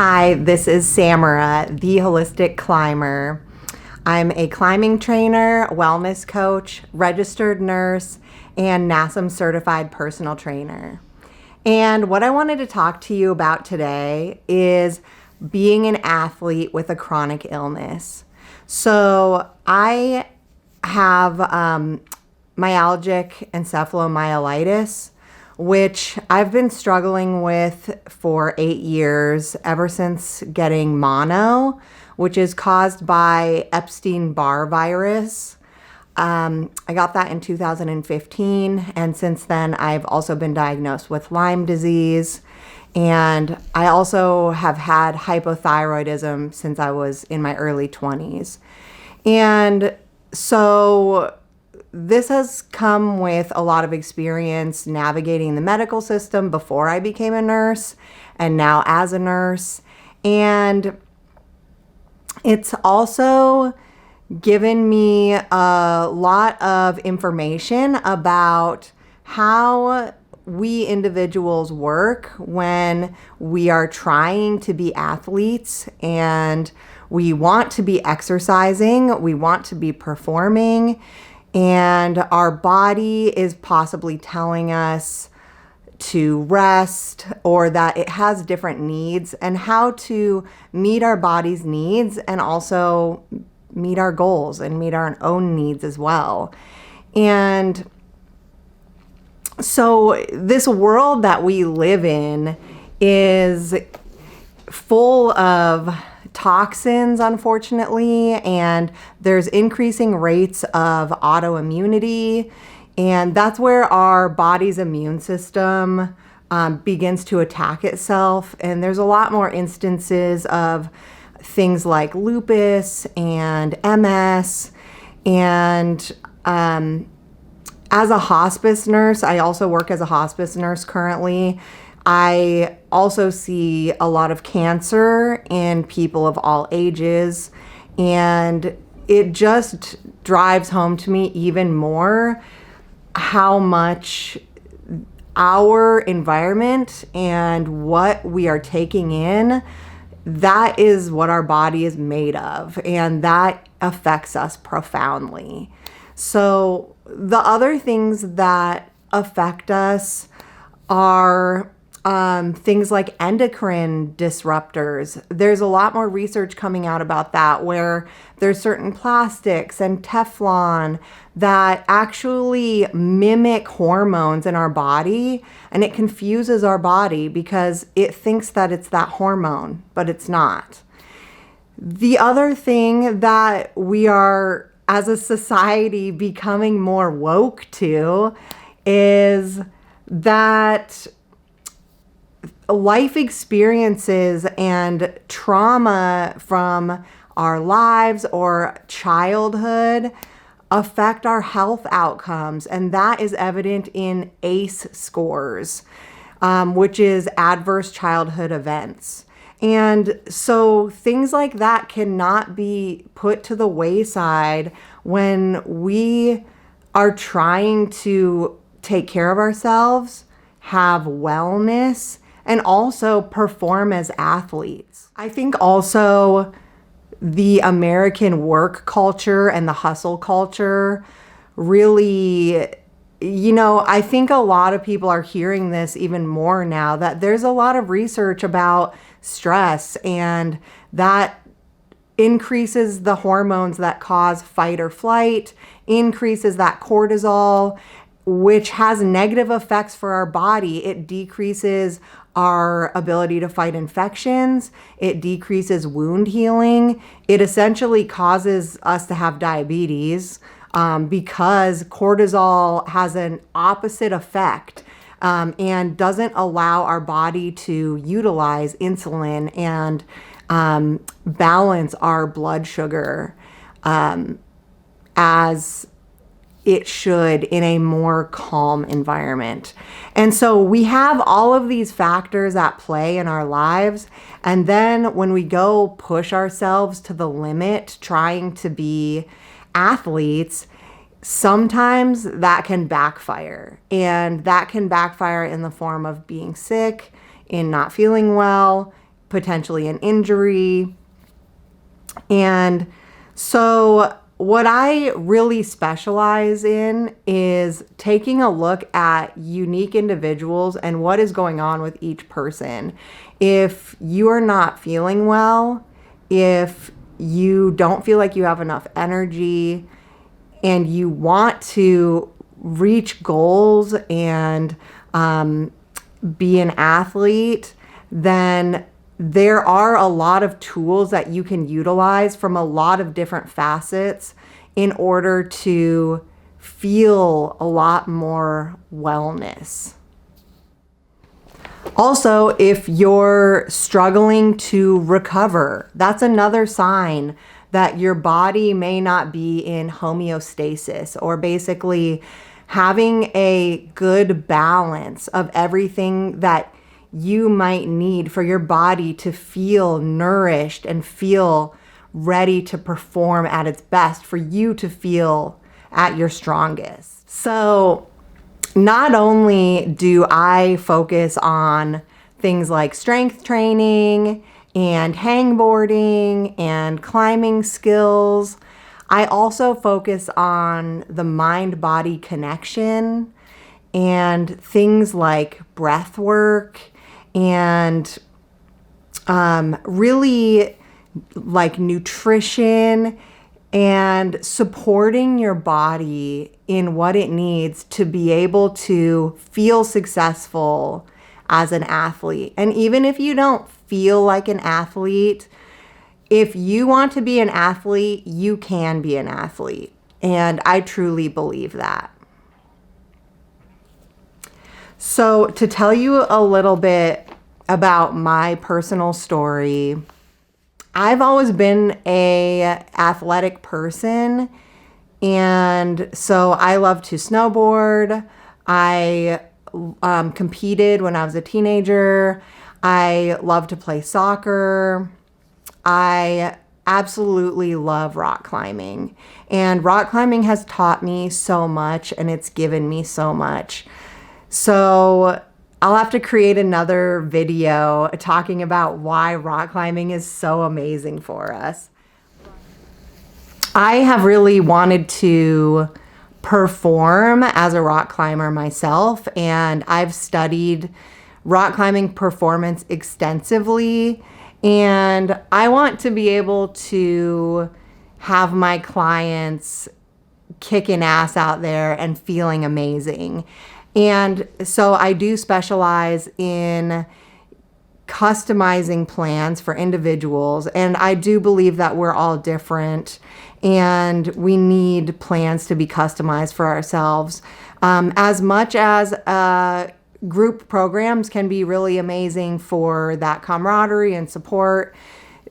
Hi, this is Samara, the Holistic Climber. I'm a climbing trainer, wellness coach, registered nurse, and NASM certified personal trainer. And what I wanted to talk to you about today is being an athlete with a chronic illness. So I have myalgic encephalomyelitis, which I've been struggling with for 8 years, ever since getting mono, which is caused by Epstein-Barr virus. I got that in 2015, and since then I've also been diagnosed with Lyme disease, and I also have had hypothyroidism since I was in my early 20s. And so this has come with a lot of experience navigating the medical system before I became a nurse and now as a nurse. And it's also given me a lot of information about how we individuals work when we are trying to be athletes and we want to be exercising, we want to be performing, and our body is possibly telling us to rest or that it has different needs, and how to meet our body's needs and also meet our goals and meet our own needs as well. And so this world that we live in is full of toxins, unfortunately, and there's increasing rates of autoimmunity, and that's where our body's immune system begins to attack itself. And there's a lot more instances of things like lupus and MS. And as a hospice nurse, I also work as a hospice nurse currently. I also see a lot of cancer in people of all ages, and it just drives home to me even more how much our environment and what we are taking in, that is what our body is made of, and that affects us profoundly. So the other things that affect us are things like endocrine disruptors. There's a lot more research coming out about that, where there's certain plastics and Teflon that actually mimic hormones in our body, and it confuses our body because it thinks that it's that hormone, but it's not. The other thing that we are, as a society, becoming more woke to is that life experiences and trauma from our lives or childhood affect our health outcomes, and that is evident in ACE scores, which is adverse childhood events. And so things like that cannot be put to the wayside when we are trying to take care of ourselves, have wellness, and also perform as athletes. I think also the American work culture and the hustle culture really, I think a lot of people are hearing this even more now, that there's a lot of research about stress, and that increases the hormones that cause fight or flight, increases that cortisol, which has negative effects for our body. It decreases our ability to fight infections. It decreases wound healing. It essentially causes us to have diabetes because cortisol has an opposite effect and doesn't allow our body to utilize insulin and balance our blood sugar as it should in a more calm environment. And so we have all of these factors at play in our lives. And then when we go push ourselves to the limit, trying to be athletes, sometimes that can backfire. And that can backfire in the form of being sick, in not feeling well, potentially an injury. And so what I really specialize in is taking a look at unique individuals and what is going on with each person. If you are not feeling well, if you don't feel like you have enough energy, and you want to reach goals and be an athlete, then there are a lot of tools that you can utilize from a lot of different facets in order to feel a lot more wellness. Also, if you're struggling to recover, that's another sign that your body may not be in homeostasis, or basically having a good balance of everything that you might need for your body to feel nourished and feel ready to perform at its best, for you to feel at your strongest. So not only do I focus on things like strength training and hangboarding and climbing skills, I also focus on the mind-body connection and things like breath work and really like nutrition and supporting your body in what it needs to be able to feel successful as an athlete. And even if you don't feel like an athlete, if you want to be an athlete, you can be an athlete. And I truly believe that. So to tell you a little bit about my personal story, I've always been an athletic person. And so I love to snowboard. I competed when I was a teenager. I love to play soccer. I absolutely love rock climbing. And rock climbing has taught me so much, and it's given me so much. So I'll have to create another video talking about why rock climbing is so amazing for us. I have really wanted to perform as a rock climber myself, and I've studied rock climbing performance extensively, and I want to be able to have my clients kicking ass out there and feeling amazing. And so I do specialize in customizing plans for individuals, and I do believe that we're all different and we need plans to be customized for ourselves. As much as group programs can be really amazing for that camaraderie and support,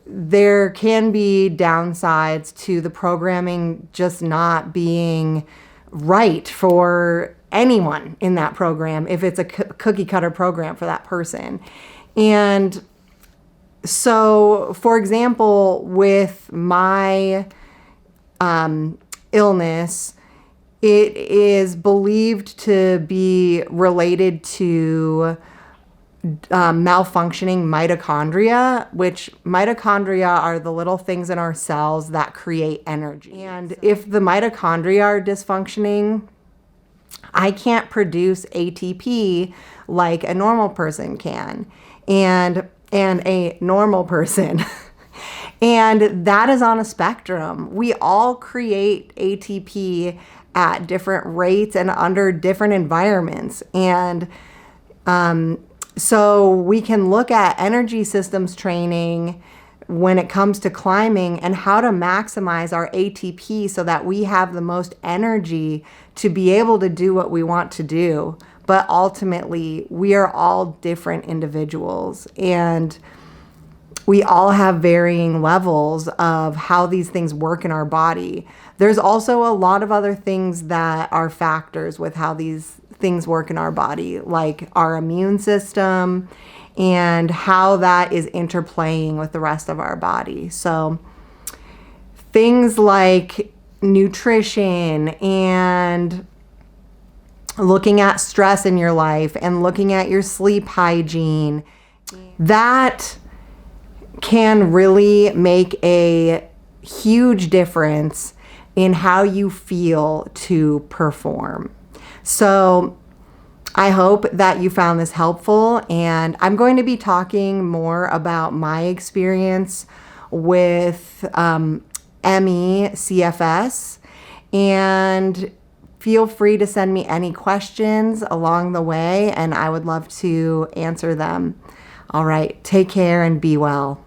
there can be downsides to the programming just not being right for anyone in that program if it's a cookie cutter program for that person. And so, for example, with my illness, it is believed to be related to malfunctioning mitochondria, which mitochondria are the little things in our cells that create energy. And if the mitochondria are dysfunctioning, I can't produce ATP like a normal person can, and a normal person. And that is on a spectrum. We all create ATP at different rates and under different environments. And so we can look at energy systems training when it comes to climbing and how to maximize our ATP so that we have the most energy to be able to do what we want to do. But ultimately, we are all different individuals, and we all have varying levels of how these things work in our body. There's also a lot of other things that are factors with how these things work in our body, like our immune system and how that is interplaying with the rest of our body. So things like nutrition and looking at stress in your life and looking at your sleep hygiene, that can really make a huge difference in how you feel to perform. So I hope that you found this helpful, and I'm going to be talking more about my experience with ME CFS, and feel free to send me any questions along the way, and I would love to answer them. All right, take care and be well.